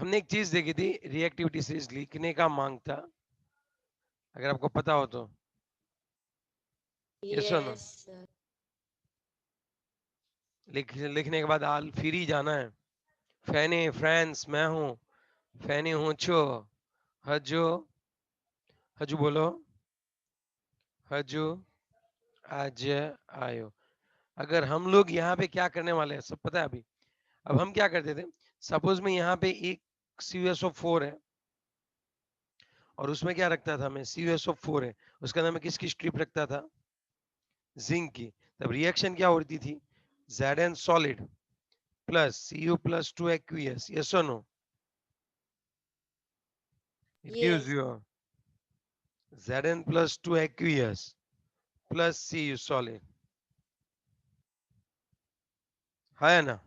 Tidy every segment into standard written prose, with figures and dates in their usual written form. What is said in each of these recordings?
हमने एक चीज देखी थी, रिएक्टिविटी सीरीज लिखने का मांग था, अगर आपको पता हो तो। यस और नो? Yes sir. लिखने के बाद आल फिर ही जाना है। फैने फ्रांस मैं हूँ, फैने हूँ छो, हजो, हजू बोलो, हजू आज आयो। अगर हम लोग यहाँ पे क्या करने वाले हैं सब पता है अभी। अब हम क्या करते थे, सपोज में यहाँ पे एक CuSO4 है और उसमें क्या रखता था मैं, CuSO4 है, उसके अंदर मैं किसकी स्ट्रिप रखता था, जिंक की। तब रिएक्शन क्या होती थी, Zn solid plus Cu plus 2 aqueous, yes or no? It gives yes you Zn plus 2 aqueous plus Cu solid, है ना?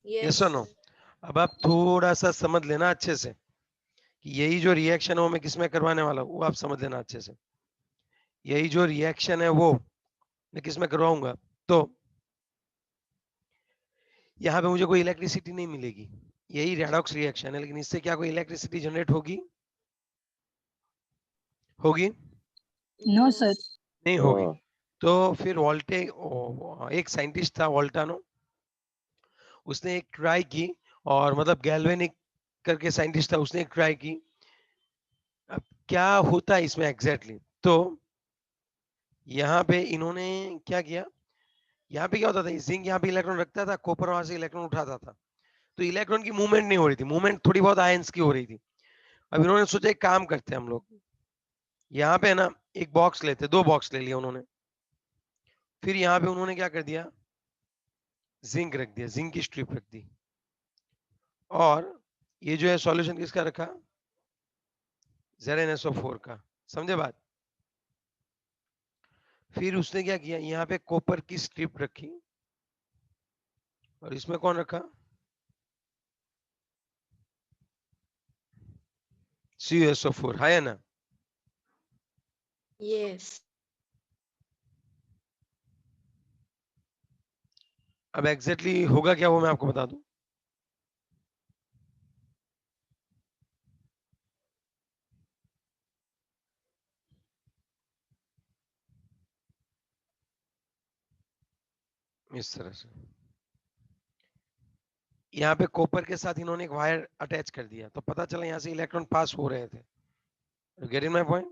Yes yes or no? Sir. अब आप थोड़ा सा समझ लेना अच्छे से कि यही जो रिएक्शन है वो मैं किसमें करवाने वाला हूँ, वो आप समझ लेना अच्छे से। यही जो रिएक्शन है वो मैं किसमें करवाऊंगा, तो यहाँ पे मुझे कोई इलेक्ट्रिसिटी नहीं मिलेगी, यही रेडॉक्स रिएक्शन है, लेकिन इससे क्या कोई इलेक्ट्रिसिटी जनरेट होगी, होगी नो सर। नहीं होगी। तो फिर वोल्टे, एक साइंटिस्ट था वोल्टानो, उसने एक ट्राई की, और मतलब गैल्वेनिक करके साइंटिस्ट था, उसने एक ट्राई की। अब क्या होता है इसमें एग्जैक्टली तो यहाँ पे इन्होंने क्या किया, यहाँ पे क्या होता था, जिंक यहाँ पे इलेक्ट्रॉन रखता था, कॉपर वहां से इलेक्ट्रॉन उठाता था, तो इलेक्ट्रॉन की मूवमेंट नहीं हो रही थी, मूवमेंट थोड़ी बहुत आयंस की हो रही थी। अब इन्होंने सोचा एक काम करते हैं हम लोग, यहाँ पे ना एक बॉक्स लेते, दो बॉक्स ले लिया उन्होंने, फिर यहाँ पे उन्होंने क्या कर दिया, जिंक रख दिया, जिंक की स्ट्रिप रख दी, और ये जो है सॉल्यूशन किसका रखा, ZnSO4 का। समझे बात? फिर उसने क्या किया, यहाँ पे कॉपर की स्ट्रिप रखी, और इसमें कौन रखा, CuSO4, है ना? यस अब एग्जैक्टली होगा क्या वो मैं आपको बता दूं। इस तरह से यहाँ पे कॉपर के साथ इन्होंने एक वायर अटैच कर दिया, तो पता चला यहाँ से इलेक्ट्रॉन पास हो रहे थे। Get in my point?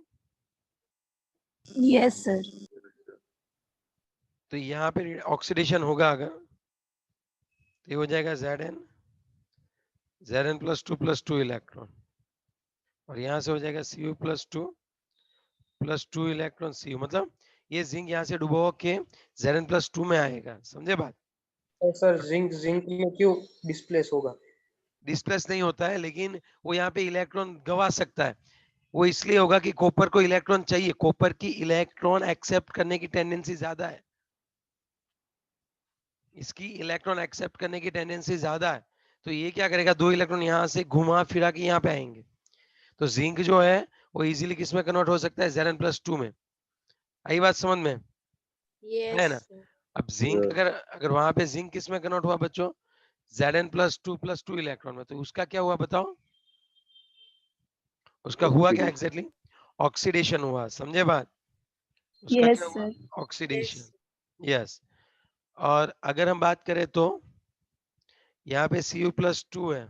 Yes sir. तो यहाँ पे ऑक्सीडेशन होगा अगर, तो ये हो जाएगा Zn plus 2 इलेक्ट्रॉन, और यहाँ से हो जाएगा Cu plus 2 इलेक्ट्रॉन Cu, मतलब ये जिंक यहाँ से डुबो के Zn+2 में आएगा। समझे बात? तो सर जिंक जिंक में क्यों डिस्प्लेस होगा? डिस्प्लेस नहीं होता है, लेकिन वो यहाँ पे इलेक्ट्रॉन गवा सकता है। वो इसलिए होगा कि कॉपर को इलेक्ट्रॉन चाहिए, कॉपर की इलेक्ट्रॉन एक्सेप्ट करने की टेंडेंसी ज्यादा है, इसकी इलेक्ट्रॉन एक्सेप्ट करने की टेंडेंसी ज्यादा है। तो ये क्या करेगा, दो इलेक्ट्रॉन यहाँ से घुमा फिरा के यहाँ पे आएंगे, तो जिंक जो है वो इजीली किस में कन्वर्ट हो सकता है, Zn+2 में। आई बात समझ में? है ना? यस अब जिंक अगर वहां पे जिंक किस में कन्वर्ट हुआ बच्चों, Zn+2 इलेक्ट्रॉन में, तो उसका क्या हुआ बताओ, उसका हुआ क्या एग्जैक्टली, ऑक्सीडेशन हुआ। समझे बात? उसका यस क्या हुआ, सर। ऑक्सीडेशन। यस। और अगर हम बात करें तो यहाँ पे Cu+2 है,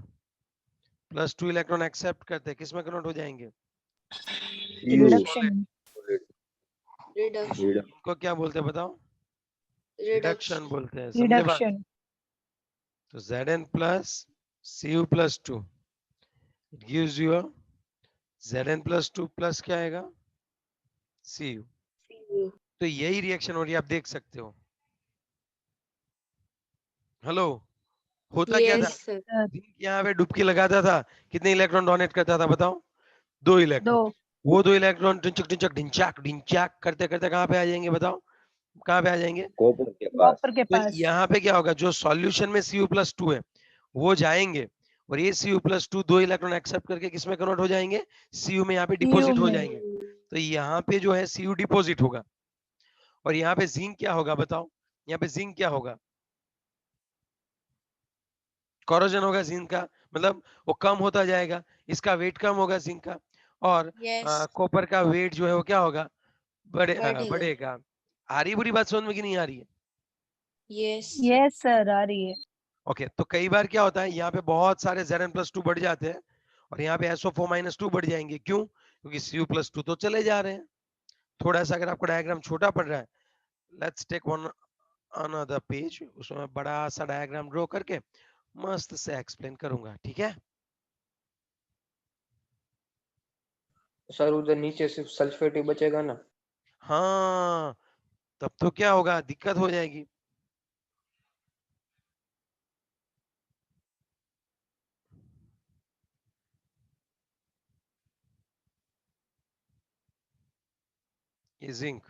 +2 इलेक्ट्रॉन एक्सेप्ट करते हैं, किस में कन्वर्ट हो जाएंगे, रिडक्शन। रिडक्शन इनको क्या बोलते हैं बताओ, रिडक्शन बोलते हैं। समझे बात? रिडक्शन। तो Zn plus Cu+2 it gives you a Zn+2 plus क्या आएगा, Cu। तो यही रिएक्शन हो रही है, आप देख सकते हो। हेलो, होता क्या था, यस सर। जिंक यहाँ पे डुबकी लगाता था, कितने इलेक्ट्रॉन डोनेट करता था बताओ, 2 इलेक्ट्रॉन। 2। वो 2 इलेक्ट्रॉन टिंचक टिंचक ढिंचाक ढिंचाक करते करते कहाँ पे आ जाएंगे बताओ, कहाँ पे आ जाएंगे, कॉपर के पास। कॉपर के तो पास। यहाँ पे क्या होगा, जो सॉल्यूशन में Cu+2 है वो जाएंगे, और ये Cu+2 2 इलेक्ट्रॉन एक्सेप्ट करके किसमें कन्वर्ट हो जाएंगे, Cu में यहाँ पे डिपॉजिट हो में। जाएंगे। तो यहाँ पे जो है Cu डिपॉजिट होगा, और यहाँ पे जिंक क्या होगा बताओ, यहाँ पे जिंक क्या होगा, कोरोजन होगा जिंक का, मतलब वो कम होता जाएगा, इसका वेट कम होगा जिंक का, और Yes. कॉपर का वेट जो है वो क्या होगा, बढ़ेगा. बढ़ेगा। आ रही बुरी बात समझ में कि नहीं आ रही है? Yes. यस सर आ रही है। ओके, तो कई बार क्या होता है, यहाँ पे बहुत सारे Zn+2 बढ़ जाते हैं और यहाँ पे SO4-2 बढ़ जाएंगे। क्यों? क्योंकि Cu+2 तो चले जा रहे हैं। थोड़ा सा अगर आपको डायग्राम छोटा पड़ रहा है, let's take one another page, उसमें मैं बड़ा सा डायग्राम ड्रॉ करके मस्त से एक्सप्लेन करूंगा, ठीक है? सर उधर नीचे सिर्फ सल्फेट ही बचेगा ना? हाँ, तब तो क्या होगा, दिक्कत हो जाएगी। ये जिंक,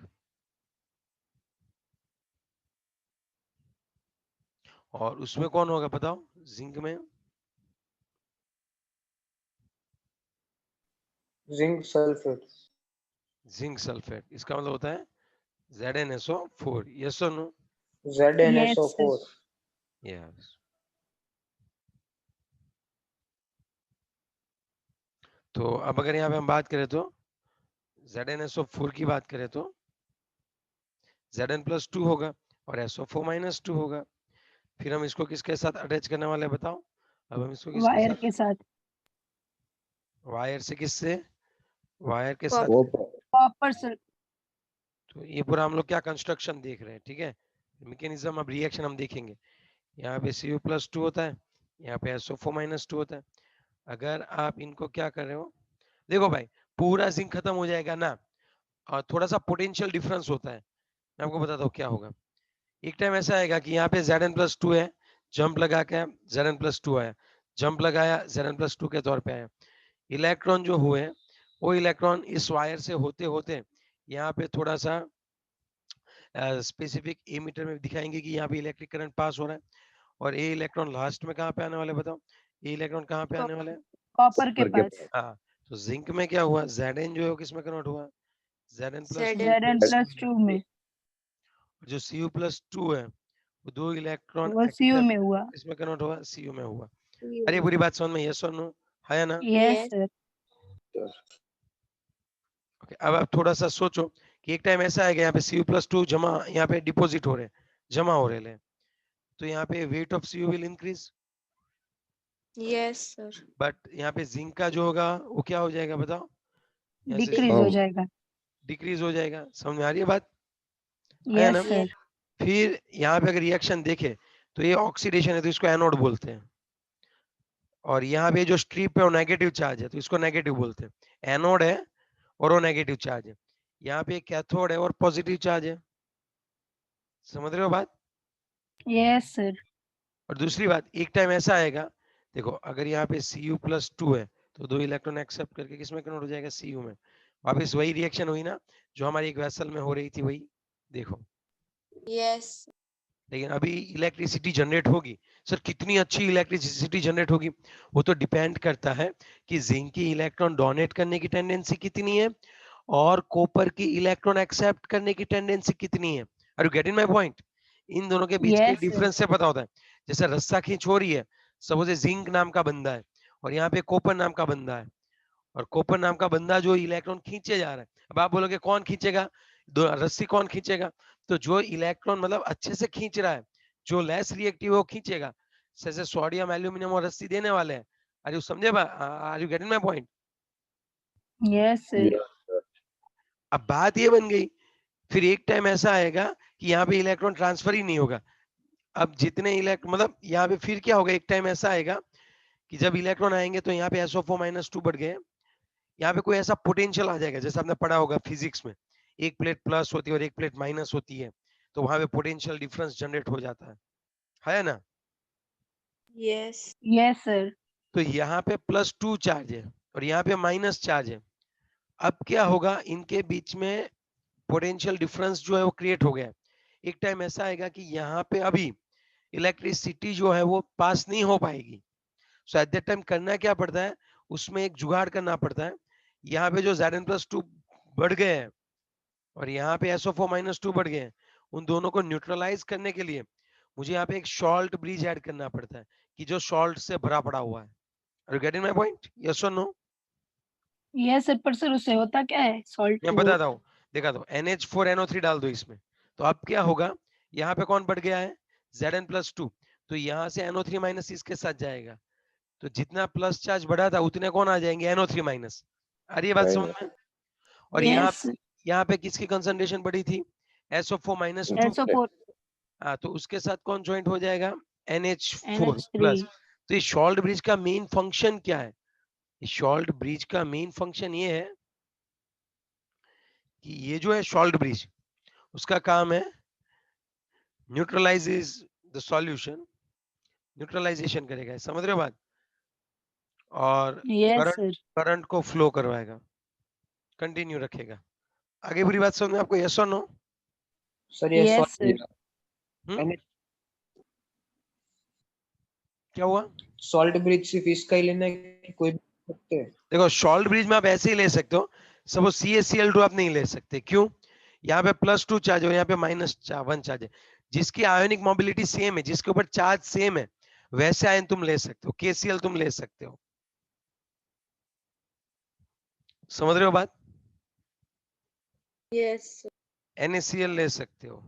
और उसमें कौन होगा बताओ, जिंक में जिंक सल्फेट। जिंक सल्फेट, इसका मतलब होता है ZnSO4, यस और no? Yes sir. ZnSO4। Yes. तो अब अगर यहाँ पे हम बात करें तो ZnSO4 की बात करें तो Zn+2 होगा और SO4-2 होगा। फिर हम इसको किसके साथ अटैच करने वाले हैं बताओ? अब हम इसको किसके वायर साथ, के साथ। वायर से, किससे, वायर के साथ। Copper. Copper sir. तो ये पूरा हम लोग क्या कंस्ट्रक्शन देख रहे हैं, ठीक है? मैकेनिज्म, अब रिएक्शन हम देखेंगे। यहाँ पे Cu+2 होता है, यहाँ पे SO4-2 होता है। अगर आप इनको क्या कर रहे हो, देखो भाई, पूरा जिंक खत्म हो जाएगा ना, और थोड़ा सा पोटेंशियल डिफरेंस होता है। मैं आपको बताता हूँ क्या होगा। एक टाइम ऐसा आएगा कि यहाँ पे Zn+2 है, जंप लगा के Zn+2 आया, जंप लगाया Zn+2 के तौर पे आया। इलेक्ट्रॉन जो हुए, वो इलेक्ट्रॉन इस वायर से होते होते यहाँ पे थोड़ा सा स्पेसिफिक एमीटर में दिखाएंगे कि यहाँ पे इलेक्ट्रिक करंट पास हो रहा है, और ये इलेक्ट्रॉन लास्ट में कहाँ पे आने वाले बताओ? ये इलेक्ट्रॉन कहाँ पे आने वाले हैं? कॉपर के पास। हाँ, तो जिंक में क्या हुआ, Zn जो है वो किस में कन्वर्ट हुआ, Zn+2। Zn+2 में। जो Cu+2 है वो 2 इलेक्ट्रॉन वो सीयू में हुआ। एक्सेप्ट, इसमें कन्वर्ट हुआ, Cu में हुआ। Cu. अरे पूरी बात समझ में, यस और नो, है ना? Yes Yes. सर। ओके, अब आप थोड़ा सा सोचो कि एक टाइम ऐसा आएगा यहाँ पे Cu+2 जमा, यहाँ पे डिपॉजिट हो रहे हैं, जमा हो रहे हैं, तो यहाँ पे weight of Cu will increase, Yes, sir. But यहाँ पे जिंक का जो होगा वो क्या हो जाएगा बताओ? यहाँ से डिक्रीज हो जाएगा। डिक्रीज हो जाएगा। समझ में आ रही है बात, है ना? Yes sir. फिर यहाँ पे अगर रिएक्शन देखे तो ये ऑक्सीडेशन है, तो इसको एनोड बोलते हैं, और यहाँ पे जो स्ट्रिप है वो नेगेटिव चार्ज है, तो इसको नेगेटिव बोलते हैं। एनोड है और वो नेगेटिव चार्ज है, यहाँ पे कैथोड है और पॉजिटिव चार्ज है। समझ रहे हो बात? Yes sir. और दूसरी बात, एक टाइम ऐसा आएगा, देखो अगर यहाँ पे Cu+2 है तो 2 इलेक्ट्रॉन एक्सेप्ट करके किसमें कन्वर्ट हो जाएगा, Cu में। वापस वही रिएक्शन हुई ना जो हमारी एक वेसल में हो रही थी, वही देखो। Yes. लेकिन अभी इलेक्ट्रिसिटी जनरेट होगी, सर कितनी अच्छी इलेक्ट्रिसिटी जनरेट होगी, वो तो डिपेंड करता है कि जिंक की इलेक्ट्रॉन डोनेट करने की टेंडेंसी कितनी है और कॉपर की इलेक्ट्रॉन एक्सेप्ट करने की टेंडेंसी कितनी है। Are you getting my point? इन दोनों के बीच के यस सर। डिफरेंस से पता होता है। जैसे रस्सा खींच हो रही है, सपोज जिंक नाम का बंदा है और यहाँ पे कॉपर नाम का बंदा है, और कॉपर नाम का बंदा जो इलेक्ट्रॉन खींचे जा रहा है, अब आप बोलोगे कौन खींचेगा, रस्सी कौन खींचेगा? तो जो इलेक्ट्रॉन मतलब अच्छे से खींच रहा है, जो लेस रिएक्टिव है वो खींचेगा। जैसे सोडियम एल्यूमिनियम और रस्सी देने वाले हैं। आर यू समझे? Are you getting my point? Yes sir. अब बात ये बन गई, फिर एक टाइम ऐसा आएगा कि यहाँ पे इलेक्ट्रॉन ट्रांसफर ही नहीं होगा। अब जितने इलेक्ट्रॉन मतलब यहाँ पे फिर क्या होगा, एक टाइम ऐसा आएगा कि जब इलेक्ट्रॉन आएंगे तो यहाँ पे SO4-2 बढ़ गए, यहाँ पे कोई ऐसा पोटेंशियल आ जाएगा, जैसे आपने पढ़ा होगा फिजिक्स में, एक प्लेट प्लस होती है और एक प्लेट माइनस होती है, तो वहां पे पोटेंशियल डिफरेंस जनरेट हो जाता है ना? Yes. Yes sir. तो यहाँ पे +2 चार्ज है और यहाँ पे माइनस चार्ज है। अब क्या होगा, इनके बीच में पोटेंशियल डिफरेंस जो है वो क्रिएट हो गया। एक टाइम ऐसा आएगा कि यहाँ पे अभी इलेक्ट्रिसिटी जो है वो पास नहीं हो पाएगी। सो एट दैट टाइम करना क्या पड़ता है, उसमें एक जुगाड़ करना पड़ता है। यहाँ पे जो Zn+2 बढ़ गए हैं और यहाँ पे SO4-2 बढ़ गए हैं, उन दोनों को न्यूट्रलाइज करने के लिए मुझे यहाँ पे एक सॉल्ट ब्रिज ऐड करना पड़ता है, कि जो सॉल्ट से भरा पड़ा हुआ है। Are you getting my point? Yes और नो? यस सर, पर सर उससे होता क्या है सॉल्ट मैं बताता हूँ, दिखा दो। NH4NO3 डाल दो इसमें, तो अब क्या होगा, यहाँ पे कौन बढ़ गया है, Zn+2, तो यहाँ से NO3 माइनस इसके साथ जाएगा, तो जितना प्लस चार्ज बढ़ा था उतने कौन आ जाएंगे, NO3 माइनस। आ रही है बात समझ में? और यस यहाँ पे किसकी कंसंट्रेशन बढ़ी थी, SO4-2, SO4 हाँ, तो उसके साथ कौन ज्वाइंट हो जाएगा, NH4 NH3 प्लस। तो ये शॉर्ट ब्रिज का मेन फंक्शन क्या है, शॉर्ट ब्रिज का मेन फंक्शन ये है कि ये जो है शॉर्ट ब्रिज, उसका काम है न्यूट्रलाइजेस द सॉल्यूशन, न्यूट्रलाइजेशन करेगा, समझ रहे हो बात, और यस करंट सर करंट को फ्लो करवाएगा, कंटिन्यू रखेगा। आगे पूरी बात समझ में आपको, यस और नो? सर ये यस सर क्या हुआ? सॉल्ट ब्रिज सिर्फ इसका ही लेना है कि कोई भी ले सकते हैं? देखो सॉल्ट ब्रिज में आप ऐसे ही ले सकते हो, सपोज CaCl2 आप नहीं ले सकते, क्यों, यहाँ पे +2 चार्ज है, यहाँ पे -1 चार्ज है, जिसकी आयोनिक मोबिलिटी सेम है, जिसके ऊपर चार्ज सेम है, वैसे आयन तुम ले सकते हो, KCl तुम ले सकते हो, समझ रहे हो बात? Yes. NaCl ले सकते हो,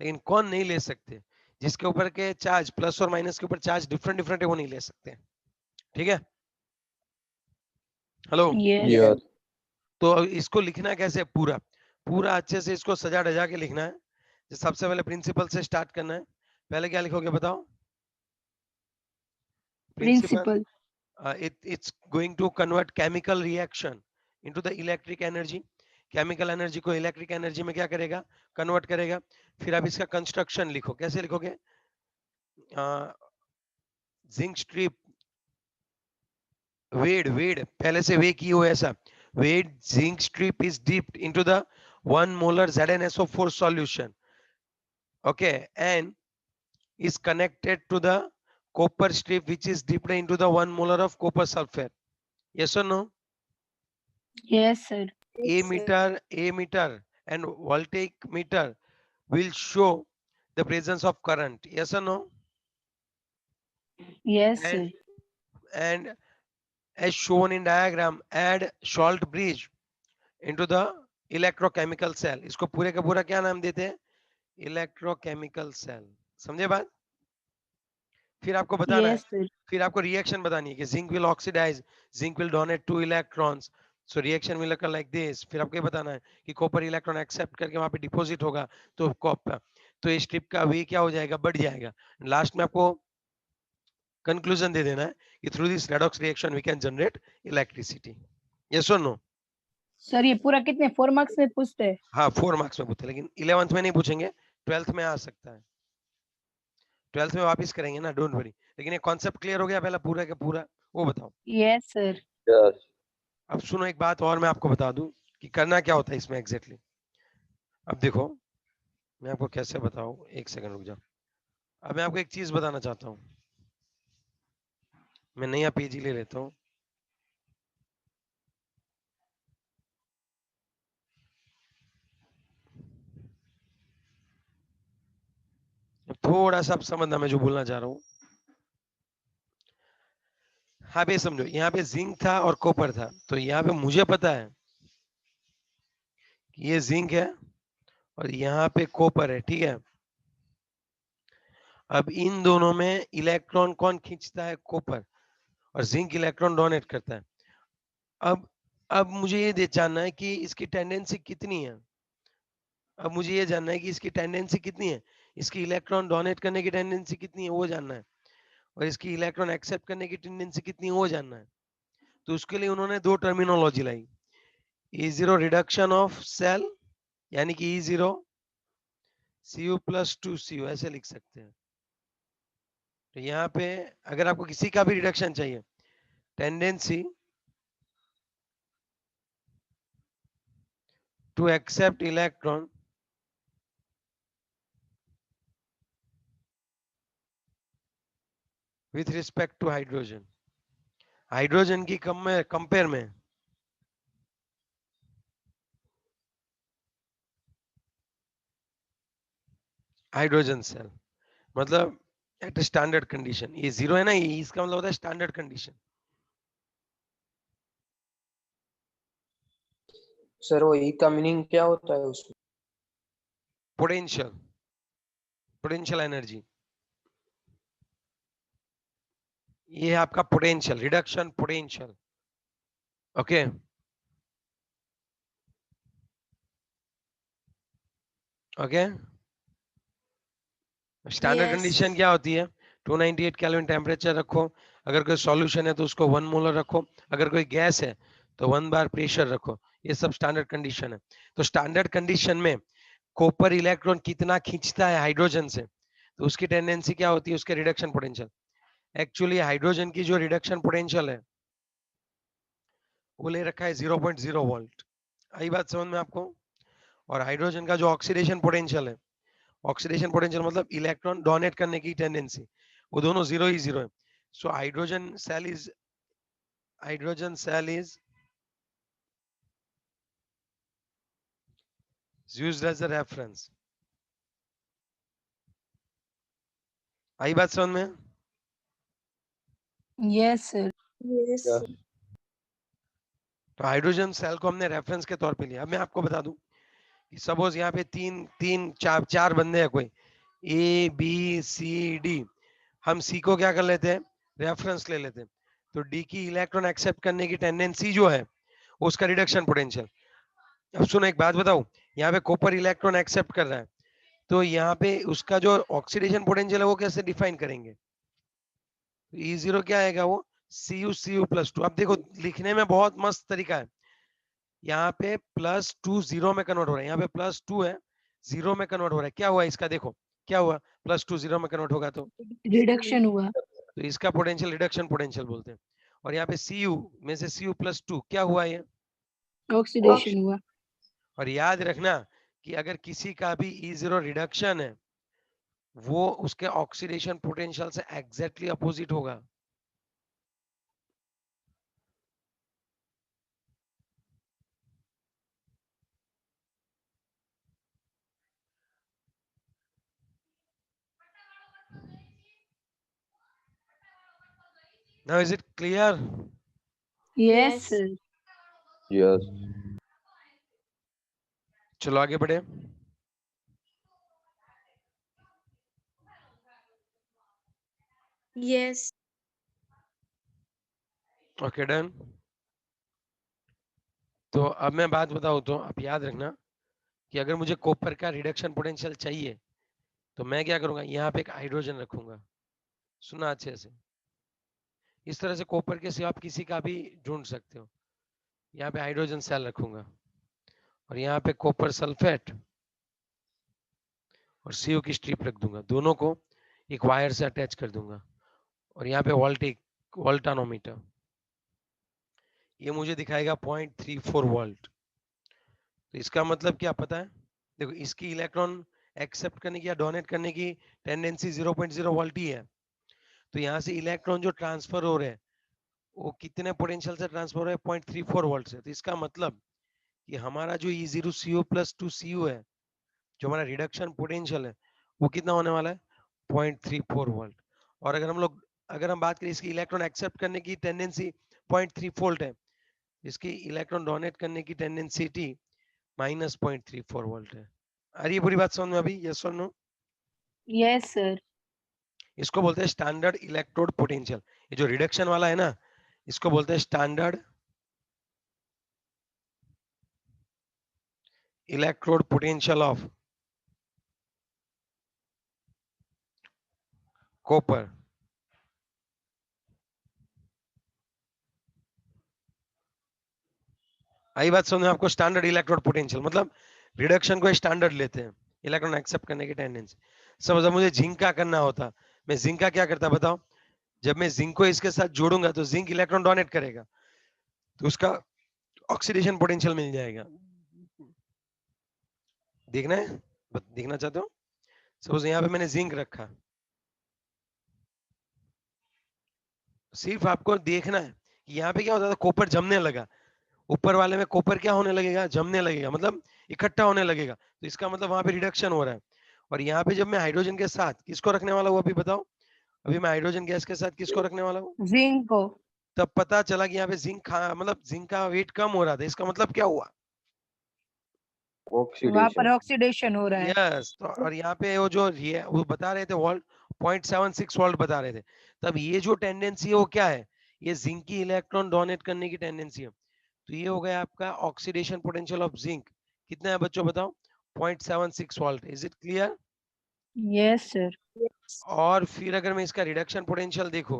लेकिन कौन नहीं ले सकते, जिसके ऊपर के चार्ज प्लस और माइनस के ऊपर चार्ज डिफरेंट डिफरेंट है, वो नहीं ले सकते, ठीक है? हेलो? यस तो इसको लिखना कैसे, पूरा पूरा अच्छे से इसको सजा डजा के लिखना है। तो सबसे पहले प्रिंसिपल से स्टार्ट करना है। पहले क्या लिखोगे बताओ? Principal, principal it's going to convert chemical reaction into the electric energy, chemical energy को इलेक्ट्रिक एनर्जी में क्या करेगा, कन्वर्ट करेगा। फिर आप इसका कंस्ट्रक्शन लिखो, कैसे लिखोगे, जिंक स्ट्रिप, वेड वेड पहले से वे की हो ऐसा, when zinc strip is dipped into the 1 molar ZnSO4 solution, okay, and is connected to the copper strip which is dipped into the 1 molar of copper sulfate, yes or no? Yes sir Yes, sir. A meter and voltaic meter will show the presence of current, yes or no? Yes and sir and as shown in diagram, add salt bridge into the electrochemical cell, इसको पूरे का पूरा क्या नाम देते हैं, electrochemical cell, समझे बात? फिर आपको बताना है, यस सर फिर आपको रिएक्शन बतानी है कि zinc will oxidise, zinc will donate 2 electrons, so reaction will occur like this. फिर आपको ये बताना है कि कॉपर इलेक्ट्रॉन एक्सेप्ट करके वहां पे डिपॉजिट होगा, तो कॉपर, तो ये स्ट्रिप का वे क्या हो जाएगा, बढ़ जाएगा। लास्ट में आपको कंक्लूजन दे देना है कि through this redox reaction we can generate electricity, yes और नो? सर ये पूरा कितने 4 मार्क्स में पूछते हैं? हाँ 4 मार्क्स में पूछते हैं, लेकिन 11th में नहीं पूछेंगे, 12th में आ सकता है, 12th में वापस करेंगे ना, डोंट वरी। लेकिन ये कॉन्सेप्ट क्लियर हो गया पहला पूरा का पूरा, वो बताओ। यस सर अब सुनो एक बात और मैं आपको बता दूं कि करना क्या होता है इसमें एग्जैक्टली। अब देखो मैं आपको कैसे बताऊं, एक सेकंड रुक जाओ। अब मैं आपको एक चीज बताना चाहता हूं, मैं नया पेज ही ले लेता हूं। थोड़ा सा आप समझना मैं जो बोलना चाह रहा हूं। हाँ पे समझो, यहाँ पे जिंक था और कॉपर था, तो यहाँ पे मुझे पता है कि ये जिंक है और यहाँ पे कॉपर है, ठीक है। अब इन दोनों में इलेक्ट्रॉन कौन खींचता है, कॉपर, और जिंक इलेक्ट्रॉन डोनेट करता है। अब अब मुझे ये जानना है कि इसकी टेंडेंसी कितनी है, अब मुझे ये जानना है कि इसकी टेंडेंसी कितनी है, इसकी इलेक्ट्रॉन डोनेट करने की टेंडेंसी कितनी है वो जानना है, और इसकी इलेक्ट्रॉन एक्सेप्ट करने की टेंडेंसी कितनी है वो जानना है। तो उसके लिए उन्होंने दो टर्मिनोलॉजी लाई, E0 रिडक्शन ऑफ सेल, यानी कि E0 Cu+2Cu ऐसे लिख सकते हैं। तो यहाँ पे अगर आपको किसी का भी रिडक्शन चाहिए, tendency to accept electron with respect to hydrogen, hydrogen की कंपेयर में हाइड्रोजन सेल, मतलब एट स्टैंडर्ड कंडीशन, ये जीरो है ना, ये इसका मतलब होता है स्टैंडर्ड कंडीशन। सर वो ई का मीनिंग क्या होता है उसमें? पोटेंशियल, पोटेंशियल एनर्जी, ये है आपका potential, reduction potential. Okay, okay. Standard Yes. Condition क्या होती है? 298 केल्विन टेम्परेचर रखो, अगर कोई सॉल्यूशन है तो उसको 1 मोलर रखो, अगर कोई गैस है तो 1 बार प्रेशर रखो। ये सब स्टैंडर्ड कंडीशन है। तो स्टैंडर्ड कंडीशन में कॉपर इलेक्ट्रॉन कितना खींचता है हाइड्रोजन से, तो उसकी टेंडेंसी क्या होती है, उसके रिडक्शन पोटेंशियल। एक्चुअली हाइड्रोजन की जो रिडक्शन पोटेंशियल है वो ले रखा है 0.0 वोल्ट। आई बात समझ में आपको? और हाइड्रोजन का जो ऑक्सीडेशन पोटेंशियल है, ऑक्सीडेशन पोटेंशियल मतलब इलेक्ट्रॉन डोनेट करने की टेंडेंसी, वो दोनों जीरो ही जीरो है। So hydrogen cell is used as a reference। आई बात समझ में? Yes sir. Yes. Yeah. तो हाइड्रोजन सेल को हमने रेफरेंस के तौर पे लिया। अब मैं आपको बता दूं कि सपोज यहाँ पे तीन तीन चार बंदे हैं, कोई ए बी सी डी, हम सी को क्या कर लेते हैं, रेफरेंस ले लेते हैं। तो डी की इलेक्ट्रॉन एक्सेप्ट करने की टेंडेंसी जो है उसका रिडक्शन पोटेंशियल। अब सुनो एक बात बताऊं, यहाँ पे कॉपर इलेक्ट्रॉन एक्सेप्ट कर रहा है, तो यहाँ पे उसका जो ऑक्सीडेशन पोटेंशियल है वो कैसे डिफाइन करेंगे? ई जीरो क्या आएगा, वो सी यू प्लस टू। अब देखो लिखने में बहुत मस्त तरीका है, यहाँ पे प्लस टू जीरो में कन्वर्ट हो रहा है, यहाँ पे प्लस टू है जीरो में कन्वर्ट हो रहा है। क्या हुआ इसका, देखो क्या हुआ, प्लस टू जीरो में कन्वर्ट होगा तो रिडक्शन हुआ। इसका पोटेंशियल रिडक्शन पोटेंशियल बोलते हैं। और यहाँ पे सी यू में से सी यू प्लस टू क्या हुआ ये, ऑक्सीडेशन हुआ। और याद रखना कि अगर किसी का भी ई जीरो रिडक्शन है वो उसके ऑक्सीडेशन पोटेंशियल से एग्जैक्टली अपोजिट होगा। Now is it clear? Yes sir. Yes. चलो आगे बढ़े। Yes. Okay done. तो अब मैं बात बताऊं तो आप याद रखना कि अगर मुझे कॉपर का रिडक्शन पोटेंशियल चाहिए तो मैं क्या करूंगा, यहाँ पे एक हाइड्रोजन रखूंगा। सुना अच्छे से, इस तरह से कॉपर के सिवा आप किसी का भी ढूंढ सकते हो। यहाँ पे हाइड्रोजन सेल रखूंगा और यहाँ पे कॉपर सल्फेट और सीयू की स्ट्रिप रख दूंगा, दोनों को एक वायर से अटैच कर दूंगा। और यहाँ पे वोल्टानोमीटर, ये मुझे दिखाएगा 0.34 वोल्ट। तो इसका मतलब क्या पता है, देखो इसकी इलेक्ट्रॉन एक्सेप्ट करने की या डोनेट करने की टेंडेंसी 0.0 वोल्ट ही है। तो यहाँ से इलेक्ट्रॉन जो ट्रांसफर हो रहे हैं वो कितने पोटेंशियल से ट्रांसफर हो रहे हैं, 0.34 वोल्ट से। तो इसका मतलब कि हमारा जो E0 CO प्लस 2 CU है, जो हमारा रिडक्शन पोटेंशियल है, वो कितना होने वाला है, 0.34 वोल्ट। और अगर हम बात करें इसकी इलेक्ट्रॉन एक्सेप्ट करने की टेंडेंसी 0.3 वोल्ट है, इसकी इलेक्ट्रॉन डोनेट करने की टेंडेंसी -0.34 वोल्ट है। आ रही है पूरी बात समझ में अभी, यस और नो? Yes sir. इसको बोलते हैं स्टैंडर्ड इलेक्ट्रोड पोटेंशियल। ये जो रिडक्शन वाला है ना, इसको बोलते हैं standard electrode potential of copper. आई बात समझ में आपको? स्टैंडर्ड इलेक्ट्रोड पोटेंशियल मतलब रिडक्शन को स्टैंडर्ड लेते हैं, इलेक्ट्रॉन एक्सेप्ट करने की टेंडेंसी। समझ मुझे जिंक का करना होता, मैं जिंक का क्या करता बताओ, जब मैं जिंक को इसके साथ जोड़ूंगा तो जिंक इलेक्ट्रॉन डोनेट करेगा, तो उसका ऑक्सीडेशन पोटेंशियल मिल जाएगा। देखना है, देखना चाहते हो? सपोज यहाँ पे मैंने जिंक रखा, सिर्फ आपको देखना है कि यहाँ पे क्या होता था, कॉपर जमने लगा, ऊपर वाले में कॉपर क्या होने लगेगा, जमने लगेगा, मतलब इकट्ठा होने लगेगा। तो इसका मतलब वहां पे रिडक्शन हो रहा है। और यहाँ पे जब मैं हाइड्रोजन के साथ किसको रखने वाला हूँ अभी बताओ, अभी मैं हाइड्रोजन गैस के साथ किसको रखने वाला हूँ, जिंक को। तब पता चला कि यहाँ पे जिंक मतलब जिंक का वेट कम हो रहा था। इसका मतलब क्या हुआ, वहां पर ऑक्सीडेशन हो रहा है। यस, तो और यहाँ पे वो जो वो बता रहे थे वोल्ट 0.76 वोल्ट बता रहे थे, तब ये जो टेंडेंसी है वो क्या है, ये जिंक की इलेक्ट्रॉन डोनेट करने की टेंडेंसी है। तो ये हो गया आपका ऑक्सीडेशन पोटेंशियल ऑफ जिंक, कितना है बच्चों बताओ, 0.76 volt. Is it clear? Yes sir. Yes. और फिर अगर मैं इसका रिडक्शन पोटेंशियल देखूं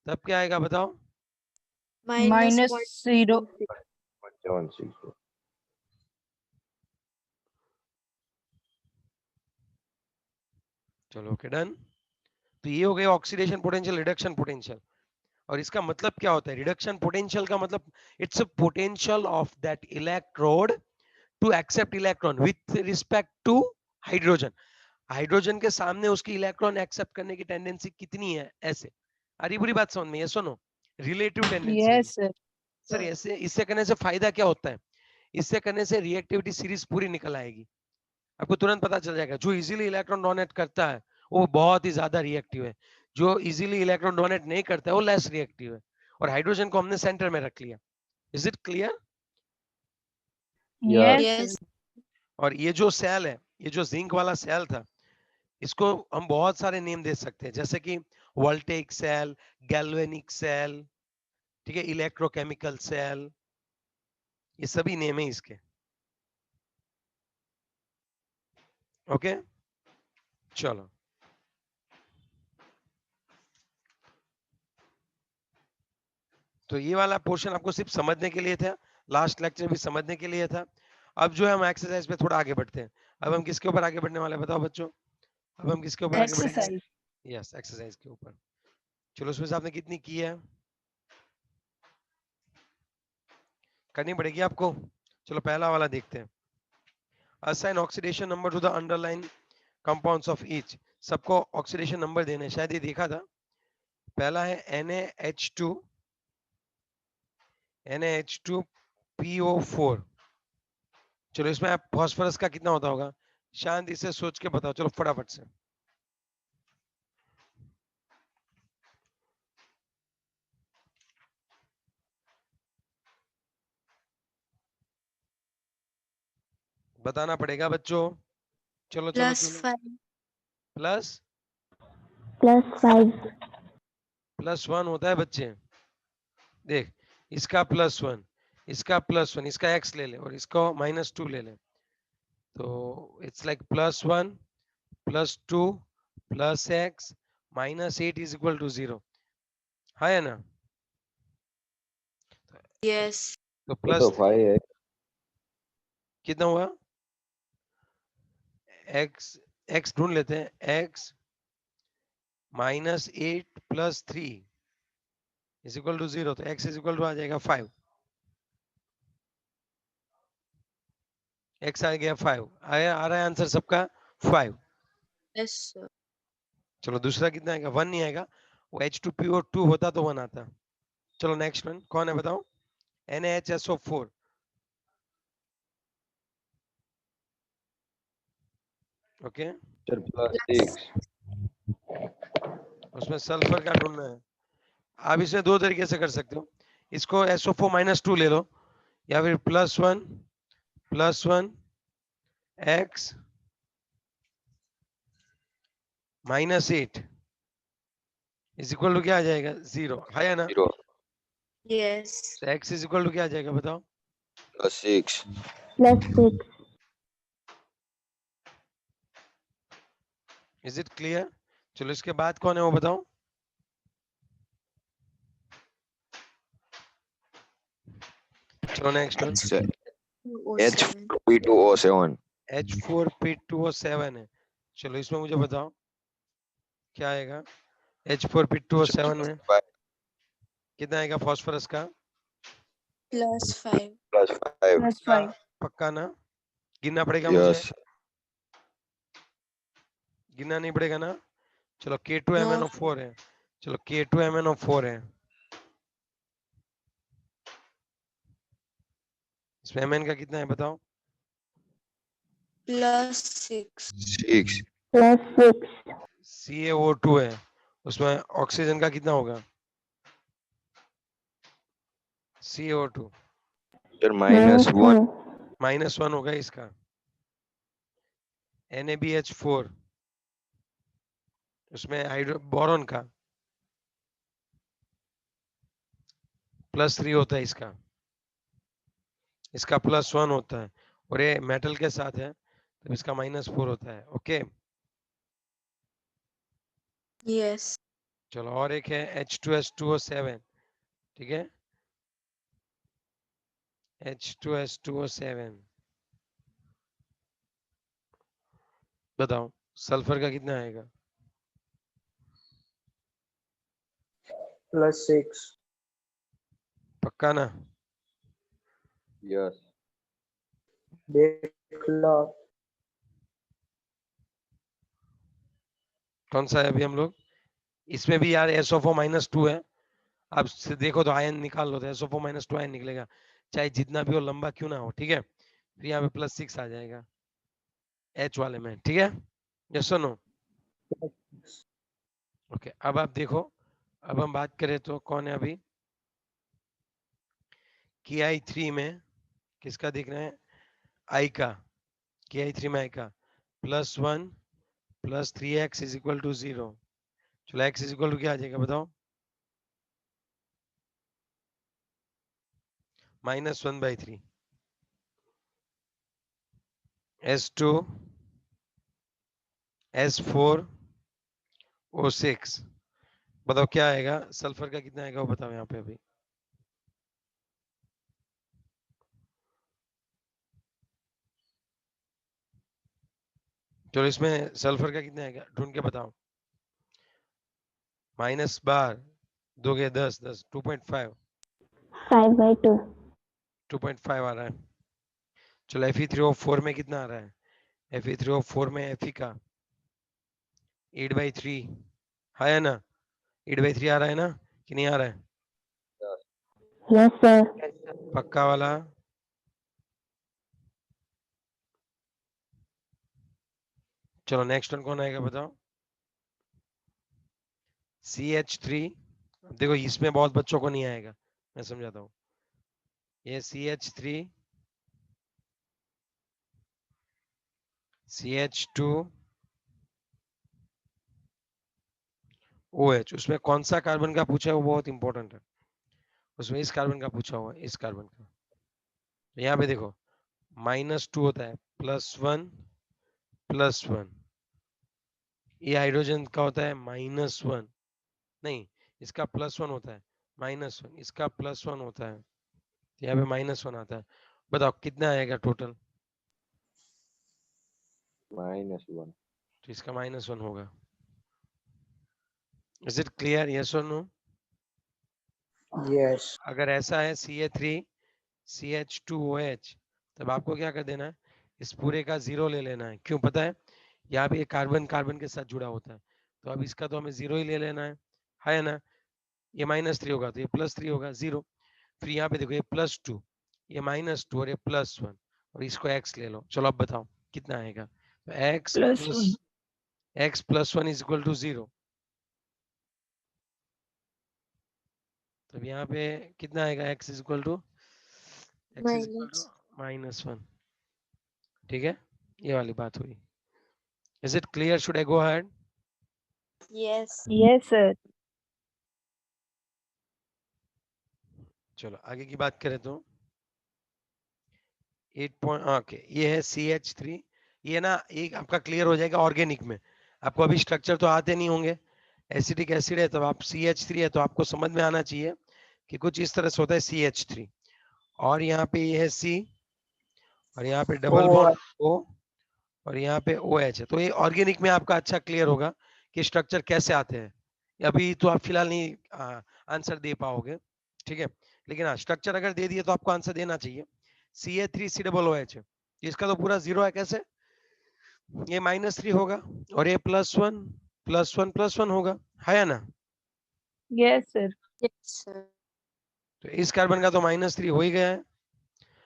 तब क्या आएगा बताओ? Minus -0। 0.76। चलो ओके डन। तो ये हो गया ऑक्सीडेशन पोटेंशियल, रिडक्शन पोटेंशियल। और इसका मतलब क्या होता है, रिडक्शन पोटेंशियल का मतलब it's a potential of that electrode to accept electron with respect to hydrogen. Hydrogen के सामने उसकी इलेक्ट्रॉन एक्सेप्ट करने की टेंडेंसी कितनी है, ऐसे। अरे बुरी बात समझ में, ये सुनो, रिलेटिव टेंडेंसी है। Yes sir. सर ऐसे इससे करने से फायदा क्या होता है, इससे करने से रिएक्टिविटी सीरीज पूरी निकल आएगी, आपको तुरंत पता चल जाएगा। जो इजीली इलेक्ट्रॉन डोनेट करता है वो बहुत ही ज्यादा रिएक्टिव है, जो इजीली इलेक्ट्रॉन डोनेट नहीं करता है वो लेस रिएक्टिव है। और हाइड्रोजन को हमने सेंटर में रख लिया। Is it clear? Yes Yes. Sir. और ये जो सेल है, ये जो जिंक वाला सेल था, इसको हम बहुत सारे नेम दे सकते हैं, जैसे कि वोल्टेइक सेल, गैल्वेनिक सेल, ठीक है, इलेक्ट्रोकेमिकल सेल, ये सभी नेम है इसके। ओके चलो, तो ये वाला पोर्शन आपको सिर्फ समझने के लिए था, लास्ट लेक्चर भी समझने के लिए था। अब जो है हम एक्सरसाइज पे थोड़ा आगे बढ़ते हैं। अब हम किसके ऊपर आगे बढ़ने वाले हैं बताओ बच्चों? अब हम किसके ऊपर आगे बढ़ेंगे? एक्सरसाइज। यस, एक्सरसाइज के ऊपर। चलो उसमें से आपने कितनी की है, करनी पड़ेगी आपको। चलो पहला वाला देखते हैं। Assign oxidation number two the underline compounds of each. सबको ऑक्सीडेशन नंबर देने, शायद ये देखा था। पहला है NaH2 NaH2PO4। चलो इसमें आप फास्फोरस का कितना होता होगा, शांति से सोच के बताओ, चलो फटाफट से। बताना पड़ेगा बच्चों। चलो चलो Plus चलो। 5. प्लस +5 +1 होता है बच्चे। देख, इसका +1, इसका +1, इसका x ले ले और इसको -2 ले ले, तो it's like +1 +2 +x -8 is equal to 0, है ना? Yes. तो ये प्लस तो 5 है। कितना हुआ, x x ढूंढ लेते हैं, x -8 + 3 इज इक्वल टू 0, तो x इज इक्वल टू आ जाएगा 5। x आ गया 5, आया, आ रहा है आंसर सबका 5। Yes, sir. चलो दूसरा कितना आएगा, 1 नहीं आएगा, वो H2PO2 होता तो 1 आता। चलो नेक्स्ट वन कौन है बताओ, NaHSO4। Okay, sir +6। उसमें सल्फर का ढूंढना है। आप इसे दो तरीके से कर सकते हो, इसको SO4 -2 ले लो, या फिर +1 x -8 इज इक्वल टू क्या आ जाएगा, 0, है ना? 0 Yes. तो x इज इक्वल टू क्या आ जाएगा बताओ? +6। +6 इज इट क्लियर? चलो इसके बाद कौन है वो बताओ? चलो next one, H2O7. H4P2O7। H4P2O7 है। चलो इसमें मुझे बताओ क्या आएगा, H4P2O7 में कितना आएगा फास्फोरस का? Plus 5. +5। +5। पक्का ना? गिनना पड़ेगा मुझे, यस। गिनना नहीं पड़ेगा ना? चलो No. K2MnO4 है, चलो K2MnO4 है, इसमें Mn का कितना है बताओ? Plus 6. 6। +6 CaO2 है, उसमें ऑक्सीजन का कितना होगा? CO2 sir -1। -1 होगा इसका। NaBH4 उसमें हाइड्रो बोरॉन का +3 होता है, इसका +1 होता है, और ये मेटल के साथ है तो इसका -4 होता है। Okay Yes. चलो, और एक है H2S2O7, ठीक है, H2S2O7 बताओ सल्फर का कितना आएगा? +6. पक्का ना? Yes. देख लो। कौन सा है अभी हम लोग? इसमें भी यार SO4 -2 है, अब से देखो तो आयन निकाल लो तो SO4 -2 आयन निकलेगा, चाहे जितना भी हो, लंबा क्यों ना हो, ठीक है। फिर यहाँ पे +6 आ जाएगा H वाले में, ठीक है। यस और नो? ओके, अब आप देखो, अब हम बात करें तो कौन है अभी Ki3 में, किसका दिख रहा है? I का, Ki3 में I का +1 + 3x = 0। चलो x = क्या आ जाएगा बताओ? -1/3 S2 S4 O6, बताओ क्या आएगा? सल्फर का कितना आएगा वो बताओ यहाँ पे अभी। चलो इसमें सल्फर का कितना आएगा ढूंढ के बताओ। -12 दोगे 10 10 2.5 5/2. 2.5 आ रहा है। चलो Fe3O4 में कितना आ रहा है? Fe3O4 में Fe का 8/3 है ना? 8/3 आ रहा है ना कि नहीं आ रहा है? Yes, sir. पक्का वाला? चलो नेक्स्ट वन कौन आएगा बताओ? CH3, देखो इसमें बहुत बच्चों को नहीं आएगा, मैं समझाता हूँ। ये CH3 CH2 OH, उसमें कौन सा कार्बन का पूछा है वो बहुत इंपॉर्टेंट है। उसमें इस कार्बन का पूछा हुआ है, इस कार्बन का। तो यहाँ पे देखो -2 होता है, +1 +1, ये हाइड्रोजन का होता है -1, नहीं इसका +1 होता है, -1 इसका +1 होता है, तो यहाँ पे -1 आता है। बताओ कितना आएगा टोटल? -1. तो इसका -1 होगा। Is it clear? यस और नो? Yes. अगर ऐसा है Ca3 CH2OH, तब आपको क्या कर देना है, इस पूरे का 0 ले लेना है। क्यों पता है? यहाँ पे कार्बन कार्बन के साथ जुड़ा होता है, तो अब इसका तो हमें 0 ही ले लेना है ना? ये -3 होगा तो ये +3 होगा 0। फिर यहाँ पे देखो ये +2, ये -2 और ये +1, और इसको x ले लो। चलो अब बताओ कितना आएगा? तो x +1 + 1 = 0। तब यहाँ पे कितना आएगा? x = Minus. -1, ठीक है, ये वाली बात हुई। Is it clear? Should I go ahead? Yes. yes sir चलो आगे की बात करें तो 8 ओके, ये है CH3। ये ना एक आपका क्लियर हो जाएगा ऑर्गेनिक में। आपको अभी स्ट्रक्चर तो आते नहीं होंगे, एसिटिक एसिड है, तो आप CH3 है तो आपको समझ में आना चाहिए कि कुछ इस तरह से होता है CH3, और यहाँ पे ये है C, और यहाँ पे डबल बॉन्ड O, और यहाँ पे OH है। तो ये ऑर्गेनिक में आपका अच्छा क्लियर होगा कि स्ट्रक्चर कैसे आते हैं। अभी तो आप फिलहाल नहीं आंसर दे पाओगे, ठीक है, लेकिन हाँ स्ट्रक्चर अगर दे दिए तो आपको आंसर देना चाहिए। Ca3COOH है, इसका तो पूरा 0 है, कैसे? ये -3 होगा और ये +1 +1 +1 होगा, है ना? yes sir Yes, sir. तो इस कार्बन का तो -3 हो ही गया है।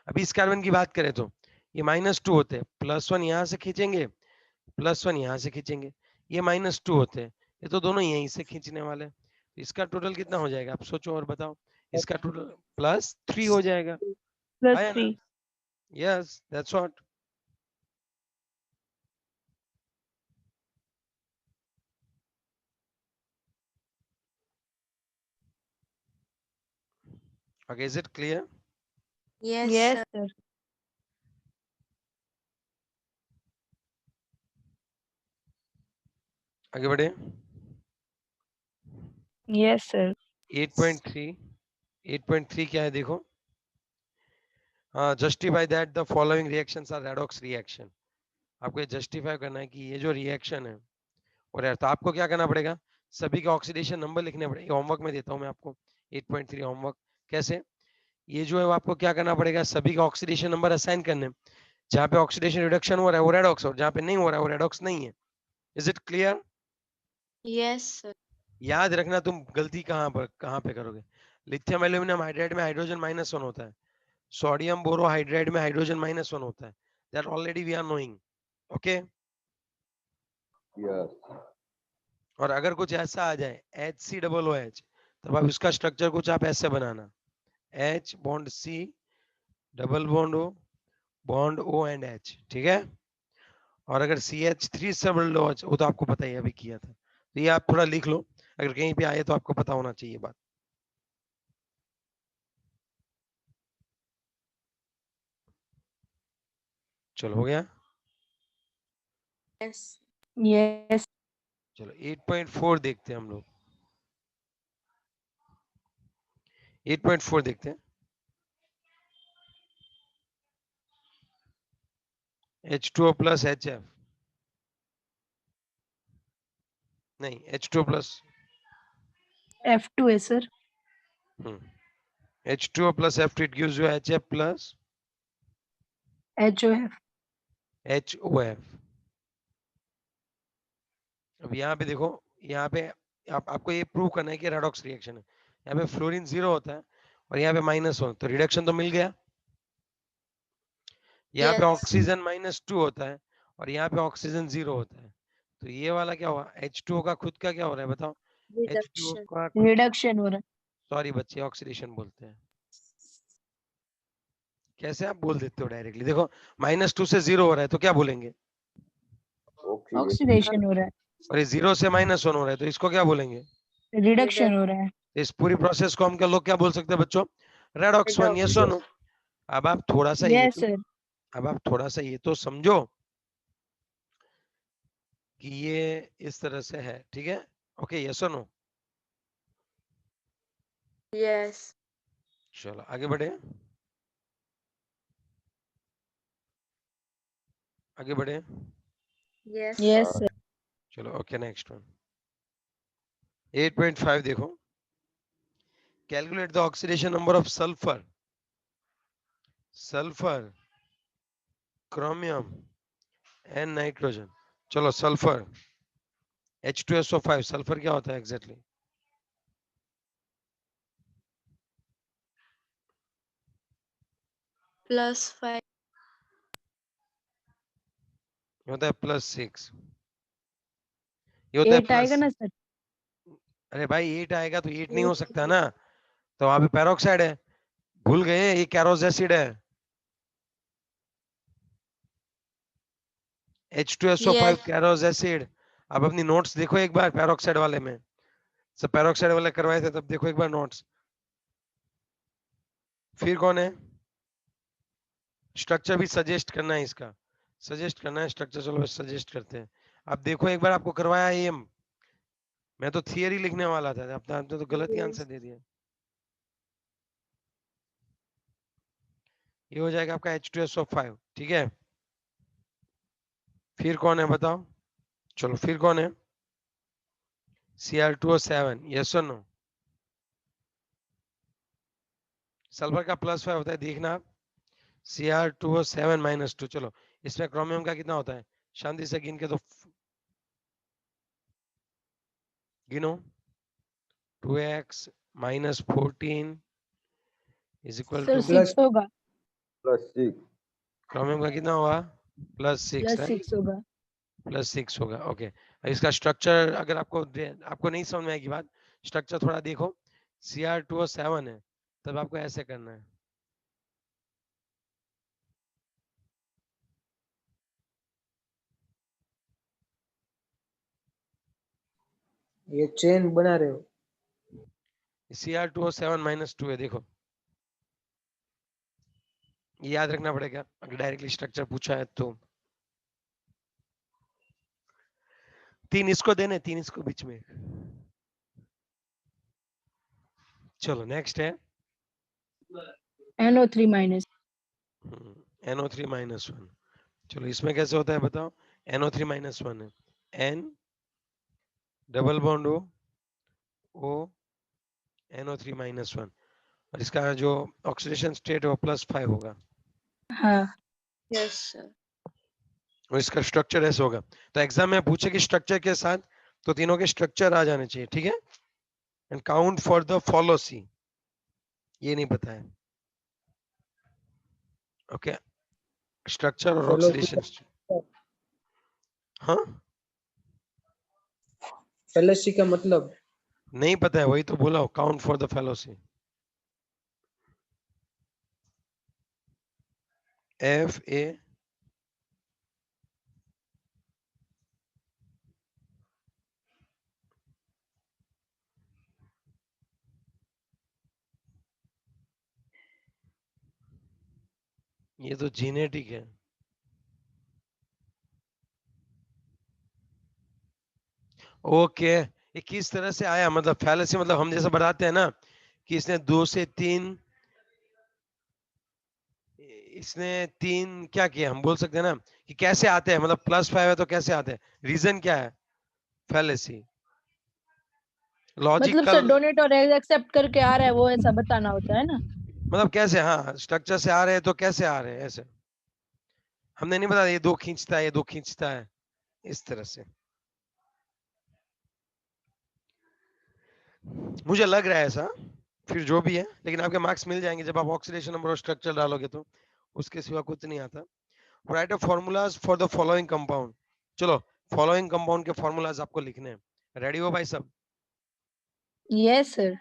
अभी इस कार्बन की बात करें तो ये -2 होते हैं, +1 यहाँ से खींचेंगे, +1 यहाँ से खींचेंगे, ये -2 होते हैं, ये तो दोनों यहीं से खींचने वाले हैं। तो इसका टोटल कितना हो जाएगा आप सोचो और बताओ? इसका टोटल +3 हो जाएगा, है ना? +3 Yes, that's what. Okay, is it clear? Yes, Yes, sir. sir. आगे बढ़े. Yes, sir. 8.3 8.3 क्या है देखो. Justify that the following reactions are redox reaction. आपको ये जस्टिफाई करना है कि ये जो रिएक्शन है और यार, तो आपको क्या करना पड़ेगा, सभी के ऑक्सीडेशन नंबर लिखने पड़ेंगे. होमवर्क में देता हूं मैं आपको 8.3 होमवर्क. कैसे, ये जो है वो आपको क्या करना पड़ेगा, सभी के ऑक्सीडेशन नंबर असाइन करने. जहां पे ऑक्सीडेशन रिडक्शन हो रहा है वो रेडॉक्स, और जहां पे नहीं हो रहा है वो रेडॉक्स नहीं है. Is it clear? Yes, sir. याद रखना तुम गलती कहां पे करोगे. लिथियम एल्यूमिनियम हाइड्राइड में हाइड्रोजन -1 होता है. सोडियम बोरोहाइड्राइड में हाइड्रोजन -1 होता है. That already we are knowing. Okay. Yes. और अगर कुछ ऐसा आ जाए HCOOH, तब आप इसका स्ट्रक्चर कुछ आप ऐसे बनाना. H bond C, double bond O, bond O and H. ठीक है. और अगर CH3 डबल OH, वो तो आपको पता ही है, अभी किया था. तो ये आप थोड़ा लिख लो, अगर कहीं पे आए तो आपको पता होना चाहिए बात. चलो, हो गया. Yes. Yes. चलो 8.4 देखते हैं हम लोग. 8.4 देखते हैं. H2O प्लस HF, नहीं H2O प्लस F2 है sir. H2O plus F2, it gives you HF plus HOF. HOF. अब यहाँ पे देखो, यहाँ पे आपको ये प्रूव करना है कि रेडॉक्स रिएक्शन है. यहाँ पे फ्लोरीन 0 होता है और यहाँ पे -1, तो रिडक्शन तो मिल गया. यहाँ पे Yes. ऑक्सीजन -2 होता है और यहाँ पे ऑक्सीजन 0 होता है. तो ये वाला क्या हुआ, H2O का खुद का क्या हो रहा है बताओ. H2O Reduction. का खुद, Reduction हो रहा है. सॉरी बच्चे, ऑक्सीडेशन बोलते हैं. कैसे आप बोल देते हो डायरेक्टली. देखो, -2 से 0 हो रहा है तो क्या बोलेंगे, Oxidation. Oxidation हो रहा है. और ये 0 से -1 हो रहा है तो इसको क्या बोलेंगे. Reduction हो रहा है. इस पूरी प्रोसेस को हम क्या लोग क्या बोल सकते हैं बच्चों, रेडॉक्स 1. यस और नो. अब आप थोड़ा सा ये Yes, तो, sir. अब आप थोड़ा सा ये तो समझो कि ये इस तरह से है. ठीक है. ओके, यस और नो. Yes. चलो आगे बढ़े, आगे बढ़े. Yes. Yes, sir. चलो ओके, नेक्स्ट वन. 8.5 देखो. Calculate the oxidation number of sulphur, sulphur, chromium and nitrogen. चलो सल्फर, H2SO5. सल्फर क्या होता है एग्जैक्टली exactly? +5. ये होता है +6. ये होता है 8 आएगा ना सर. अरे भाई 8 आएगा तो 8 नहीं हो सकता ना, तो वहां पे पेरोक्साइड है. भूल गए, ये कैरोज एसिड है. H2SO5 Yes. कैरोज एसिड. अब अपनी नोट्स देखो एक बार पेरोक्साइड वाले में, सब पेरोक्साइड वाले करवाए थे, तब देखो एक बार नोट्स. फिर कौन है, स्ट्रक्चर भी सजेस्ट करना है, इसका सजेस्ट करना है स्ट्रक्चर. चलो सजेस्ट करते हैं. अब देखो एक बार आपको करवाया ये, मैं तो थियरी लिखने वाला था, आपने तो गलत ही आंसर दे दिया. ये हो जाएगा आपका H2SO5. ठीक है. फिर कौन है बताओ. चलो फिर कौन है, Cr2O7. यस और नो. सल्फर का +5 होता है, देखना आप. Cr2O7 -2. चलो इसमें क्रोमियम का कितना होता है, शांति से गिन के तो गिनो. 2x -14 is equal sir to, 6 होगा. +6. क्रोमियम का कितना हुआ, +6. +6 होगा. +6 होगा. ओके. इसका स्ट्रक्चर अगर आपको नहीं समझ में आएगी बात, स्ट्रक्चर थोड़ा देखो. Cr2O7 है, तब आपको ऐसे करना है. ये चेन बना रहे हो। Cr2O7 - 2 है, देखो ये याद रखना पड़ेगा अगर डायरेक्टली स्ट्रक्चर पूछा है तो। 3 इसको देने, 3 इसको बीच में। चलो नेक्स्ट है NO3 माइनस। NO3 - 1। चलो इसमें कैसे होता है बताओ। NO3 - 1 है, N double bond O NO3 - 1, और इसका जो ऑक्सीडेशन स्टेट है वो +5 होगा, हाँ Yes, sir. और इसका स्ट्रक्चर ऐसे होगा। तो एग्जाम में पूछे कि स्ट्रक्चर के साथ, तो तीनों के स्ट्रक्चर आ जाने चाहिए, ठीक है। एंड काउंट फॉर द फॉलोसी, ये नहीं पता है, ओके। स्ट्रक्चर और ऑक्सीडेशन, हाँ फेलोसी का मतलब नहीं पता है, वही तो बोला हो, काउंट फॉर द फेलोसी। FA ये तो जीनेटिक है। ओके, ये किस तरह से आया, मतलब फैलेसी मतलब हम जैसे बताते हैं ना कि इसने 2 से 3, इसने 3 क्या किया, हम बोल सकते हैं ना कि कैसे आते हैं, मतलब +5 है तो कैसे आते हैं, रीजन क्या है, फैलेसी मतलब लॉजिकल, सर डोनेट और एक्सेप्ट करके आ रहा है वो ऐसा बताना होता है ना। मतलब कैसे, हाँ स्ट्रक्चर से आ रहे हैं तो कैसे आ रहे हैं, ऐसे हमने नहीं बताया ये 2 खींचता है, ये 2 खींचता है, इस तरह से मुझे लग रहा है ऐसा। फिर जो भी है, लेकिन आपके मार्क्स मिल जाएंगे जब आप ऑक्सीडेशन नंबर और स्ट्रक्चर डालोगे, तो उसके सिवा कुछ नहीं आता। Right a formulas for the following compound. चलो फॉलोइंग कंपाउंड के फॉर्मूलाज आपको लिखने हैं, रेडी हो भाई सब। Yes sir.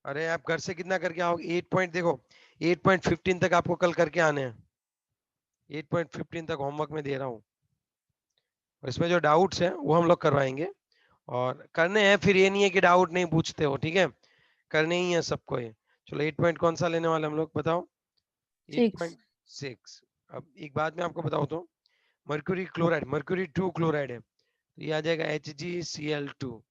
अरे आप घर से कितना करके आओगे, 8 पॉइंट देखो, 8.15 तक आपको कल करके आने हैं, 8.15 तक होमवर्क में दे रहा हूँ, और इसमें जो डाउट्स हैं वो हम लोग करवाएंगे और करने हैं, फिर ये नहीं है कि डाउट नहीं पूछते हो, ठीक है, करने ही है सबको ये। चलो 8 पॉइंट कौन सा लेने वाले हम लोग बताओ, 6। 8.6। अब एक बात मैं आपको बताऊं तो, मर्क्यूरी क्लोराइड, मर्क्यूरी 2 क्लोराइड है, तो ये आ जाएगा HgCl2।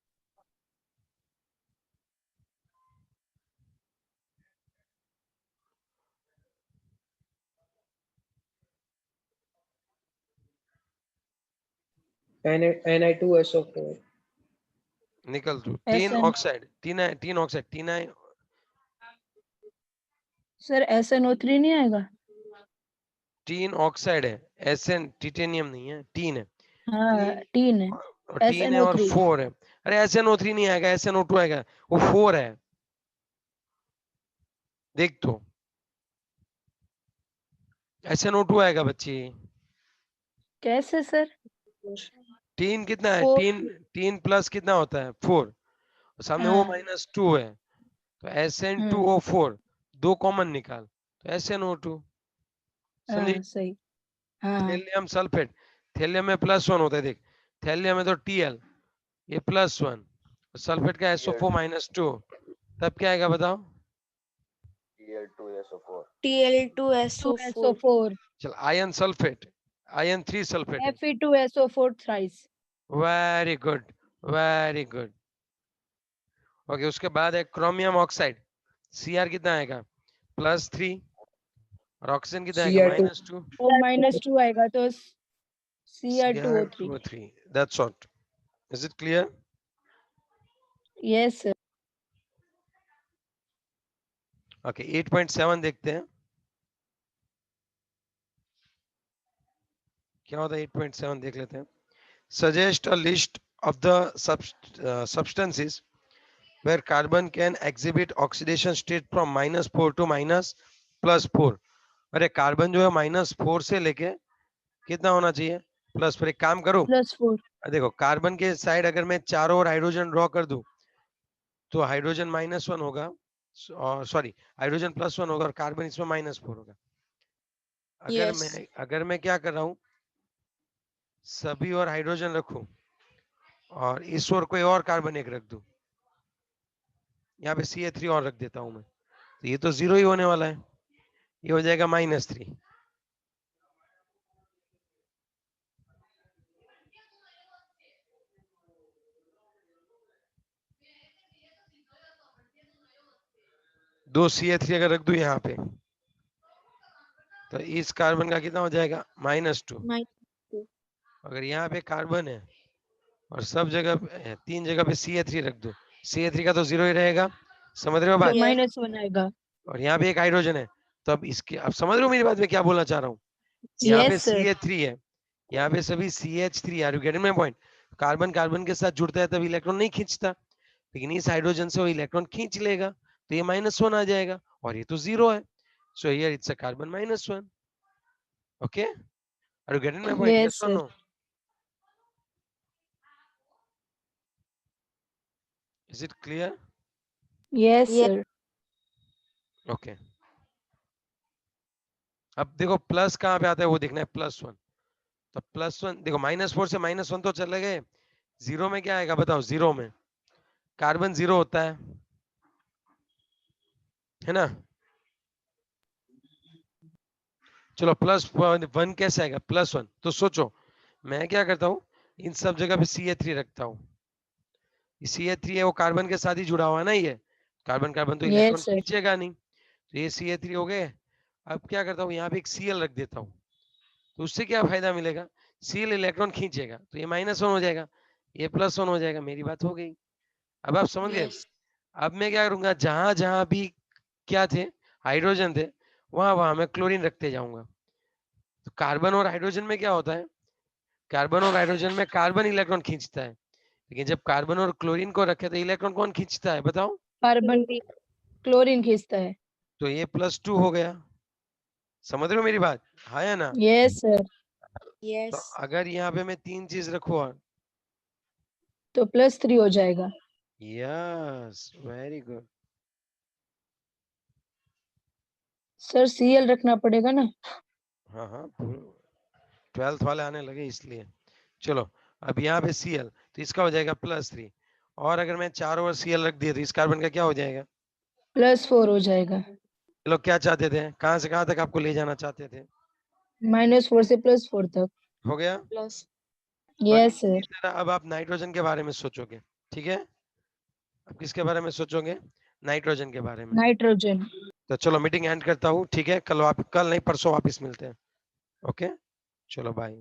Na2SO4 निकल तू, 3 SN oxide, 3 oxide, 3 sir SNO3 नहीं आएगा। 3 ऑक्साइड है, SN टिटेनियम नहीं है, 3 है, हाँ 3 3 है। और 3 है और SNO3। 4 है। अरे SNO3 नहीं आएगा, SNO2 आएगा, वो 4 है, देख तो SNO2 आएगा बच्ची। कैसे सर। 3 कितना है, 4। 3 प्लस कितना होता है 4, सामने वो हाँ -2 है, तो SN2O4, 2 कॉमन निकाल, तो SNO2, समझी। हाँ सही। हाँ थैलियम सल्फेट, थैलियम में +1 होता है, देख थैलियम में तो Tl, ये +1, सल्फेट का SO4 - 2, तब क्या आएगा बताओ। Cl2SO4. Tl2SO4. 2SO4 चल आयन सल्फेट, आयन 3 सल्फेट है, Fe2SO4 thrice. Very good, very good. Okay, उसके बाद है क्रोमियम ऑक्साइड, Cr कितना आएगा +3, और ऑक्सीजन कितना आएगा Cr2 -2, वो -2 आएगा तो Cr2O3। Cr2O3, that's what, is it clear. Yes sir. Okay 8.7 देखते हैं क्या होता है, 8.7 देख लेते हैं। Suggest a list of the substances where carbon can exhibit oxidation state from -4 to +4। अरे कार्बन जो है -4 से लेके कितना होना चाहिए, +4। एक काम करो, +4। देखो कार्बन के साइड अगर मैं चारों ओर हाइड्रोजन ड्रॉ कर दूं, तो हाइड्रोजन -1 होगा, और सॉरी हाइड्रोजन +1 होगा और कार्बन इसमें -4 होगा। Yes. अगर मैं क्या कर रहा हूं, सभी और हाइड्रोजन रखूं, और इस ओर कोई और कार्बन एक रख दूं, यहाँ पे CH3 और रख देता हूं मैं, तो ये तो 0 ही होने वाला है, ये हो जाएगा -3। दो CH3 अगर रख दूं यहाँ पे, तो इस कार्बन का कितना हो जाएगा -2। अगर यहाँ पे कार्बन है और सब जगह 3 जगह पे CH3 रख दो, CH3 का तो 0 ही रहेगा, समझ रहे हो बात? Yeah. -1 आएगा। और यहाँ पे एक हाइड्रोजन है, तो अब इसके, अब समझ रहे हो मेरी बात में क्या बोलना चाह रहा हूँ? यहाँ पे यस सर। CH3 है, यहाँ पे सभी CH3, are you getting my point? Carbon carbon के साथ जुड़ता है तब इलेक्ट्रॉन नहीं खींचता, लेकिन इस हाइड्रोजन से वो इलेक्ट्रॉन खींच लेगा, तो ये -1 आ जाएगा, और ये तो 0 है, so here it's a carbon -1। Okay, are you getting my point? Yes, yes और sir. No? Is it clear? Yes Yeah. Sir. Okay, अब देखो प्लस कहाँ पे आता है वो देखना है, +1। तो +1 देखो, -4 से -1 तो चले गए, 0 में क्या आएगा बताओ? 0 में कार्बन 0 होता है ना? चलो +1 कैसे आएगा? +1, तो सोचो मैं क्या करता हूँ, इन सब जगह पे CH3 रखता हूँ, CH3 है वो कार्बन के साथ ही जुड़ा हुआ है ना, ये कार्बन कार्बन तो इलेक्ट्रॉन यस सर। खींचेगा नहीं, तो ये CH3 हो गए। अब क्या करता हूँ, यहाँ पे एक Cl रख देता हूँ, तो उससे क्या फायदा मिलेगा? Cl इलेक्ट्रॉन खींचेगा, तो ये -1 हो जाएगा, ये +1 हो जाएगा, मेरी बात हो गई। अब आप समझ गए? Yes. अब मैं क्या करूंगा, जहां जहां भी क्या थे, हाइड्रोजन थे, वहां वहां मैं क्लोरीन रखते जाऊंगा। तो कार्बन और हाइड्रोजन में क्या होता है, कार्बन और हाइड्रोजन में कार्बन इलेक्ट्रॉन खींचता है, लेकिन जब कार्बन और क्लोरीन को रखे तो इलेक्ट्रॉन कौन खींचता है बताओ? कार्बन क्लोरीन खींचता है। तो ये +2 हो गया, समझ रहे हो मेरी बात? हाँ या ना? Yes sir. तो Yes. अगर यहाँ पे मैं 3 चीज रखूँ, तो +3 हो जाएगा। Yes, very good. Sir Cl रखना पड़ेगा ना? हाँ हाँ, 12th वाले आने लगे इसलिए। चलो अब यहाँ पे Cl, तो इसका हो जाएगा +3, और अगर मैं चारों ओर Cl रख दिया तो इस कार्बन का क्या हो जाएगा? +4 हो जाएगा। ये लोग क्या चाहते थे, कहाँ से कहाँ तक आपको ले जाना चाहते थे? -4 से +4 तक। हो गया? Plus. यस इसी सर। तरह अब आप नाइट्रोजन के बारे में सोचोगे, ठीक है? अब किसके बारे में सोचोगे? नाइट्रोजन के बारे में। नाइट्रोजन। तो चलो मीटिंग एंड करता हूँ, ठीक है? कल नहीं परसों वापस मिलते हैं। ओके, चलो बाय।